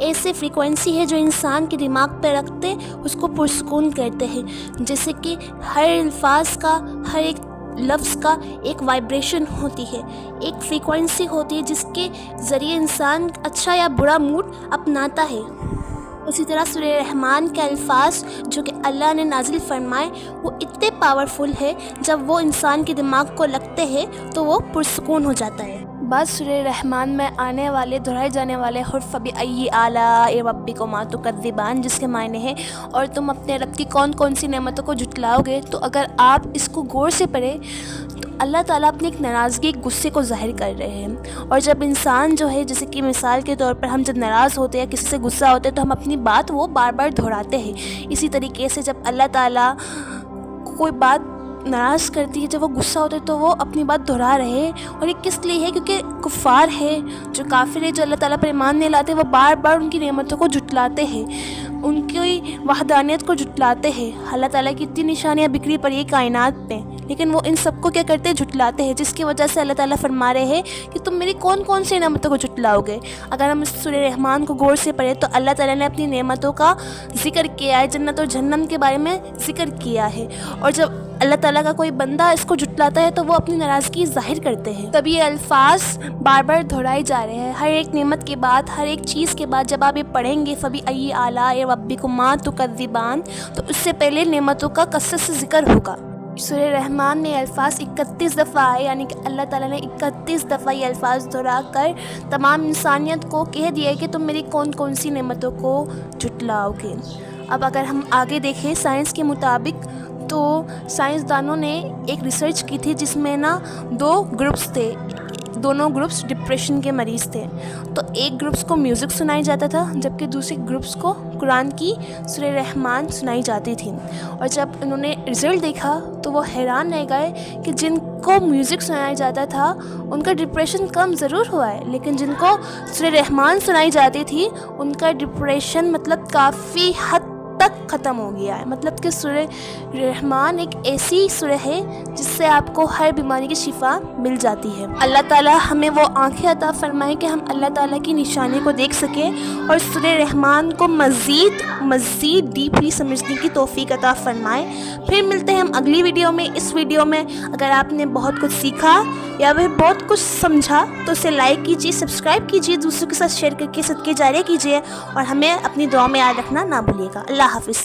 ایسے فریکوینسی ہے جو انسان کے دماغ پہ رکھتے اس کو پرسکون کرتے ہیں، جیسے کہ ہر الفاظ کا، ہر ایک لفظ کا ایک وائبریشن ہوتی ہے، ایک فریکوینسی ہوتی ہے جس کے ذریعے انسان اچھا یا برا موڈ اپناتا ہے۔ اسی طرح سورہ رحمان کے الفاظ جو کہ اللہ نے نازل فرمائے وہ اتنے پاورفل ہے، جب وہ انسان کے دماغ کو لگتے ہیں تو وہ پرسکون ہو جاتا ہے۔ بعض سورہ رحمان میں آنے والے دہرائے جانے والے حرف فبأي آلاء ربكما تكذبان، جس کے معنی ہے اور تم اپنے رب کی کون کون سی نعمتوں کو جھٹلاؤ گے۔ تو اگر آپ اس کو غور سے پڑھیں تو اللہ تعالیٰ اپنی ایک ناراضگی، ایک غصے کو ظاہر کر رہے ہیں، اور جب انسان جو ہے، جیسے کہ مثال کے طور پر ہم جب ناراض ہوتے ہیں یا کسی سے غصہ ہوتے ہیں تو ہم اپنی بات وہ بار بار دہراتے ہیں۔ اسی طریقے سے جب اللہ تعالیٰ کوئی بات ناراض کرتی ہے، جب وہ غصہ ہوتا ہے تو وہ اپنی بات دہرا رہے ہیں، اور یہ کس لیے ہے؟ کیونکہ کفار ہے، جو کافر ہے، جو اللہ تعالیٰ پر ایمان نہیں لاتے، وہ بار بار ان کی نعمتوں کو جھٹلاتے ہیں، ان کی وحدانیت کو جھٹلاتے ہیں۔ اللہ تعالیٰ کی اتنی نشانیاں بکھری پڑی ہے کائنات پہ، لیکن وہ ان سب کو کیا کرتے ہیں؟ جھٹلاتے ہیں، جس کی وجہ سے اللہ تعالیٰ فرما رہے ہیں کہ تم میری کون کون سی نعمتوں کو جھٹلاؤ گے۔ اگر ہم اس سورہ رحمان کو غور سے پڑھیں تو اللہ تعالیٰ نے اپنی نعمتوں کا ذکر کیا ہے، جنت اور جہنم کے بارے میں ذکر کیا ہے، اور جب اللہ تعالیٰ کا کوئی بندہ اس کو جھٹلاتا ہے تو وہ اپنی ناراضگی ظاہر کرتے ہیں۔ تب یہ الفاظ بار بار دہرائے جا رہے ہیں، ہر ایک نعمت کے بعد، ہر ایک چیز کے بعد جب آپ یہ پڑھیں گے فبأي آلاء ربكما تكذبان، تو اس سے پہلے نعمتوں کا کثرت سے ذکر ہوگا۔ سورہ رحمان میں الفاظ 31 دفعہ آئے، یعنی کہ اللہ تعالیٰ نے 31 دفعہ یہ الفاظ دہرا کر تمام انسانیت کو کہہ دیا ہے کہ تم میری کون کون سی نعمتوں کو جھٹلاؤ گے۔ اب اگر ہم آگے دیکھیں سائنس کے مطابق، تو سائنسدانوں نے ایک ریسرچ کی تھی جس میں دو گروپس تھے، دونوں گروپس ڈپریشن کے مریض تھے۔ تو ایک گروپس کو میوزک سنائی جاتا تھا، جبکہ دوسرے گروپس کو قرآن کی سورہ رحمان سنائی جاتی تھی، اور جب انہوں نے رزلٹ دیکھا تو وہ حیران رہ گئے کہ جن کو میوزک سنایا جاتا تھا ان کا ڈپریشن کم ضرور ہوا ہے، لیکن جن کو سورہ رحمان سنائی جاتی تھی ان کا ڈپریشن کافی حد تک ختم ہو گیا ہے۔ مطلب کہ سورہ رحمان ایک ایسی سورہ ہے جس سے آپ کو ہر بیماری کی شفا مل جاتی ہے۔ اللہ تعالیٰ ہمیں وہ آنکھیں عطا فرمائے کہ ہم اللہ تعالیٰ کی نشانی کو دیکھ سکیں، اور سورہ رحمان کو مزید ڈیپلی سمجھنے کی توفیق عطا فرمائے۔ پھر ملتے ہیں ہم اگلی ویڈیو میں۔ اس ویڈیو میں اگر آپ نے بہت کچھ سیکھا یا پھر بہت کچھ سمجھا تو اسے لائک کیجیے، سبسکرائب کیجیے، دوسروں کے ساتھ شیئر کر کے صدقے جاریہ کیجیے، اور ہمیں اپنی دعا میں یاد رکھنا نہ بھولیے گا۔ اللہ حافظ۔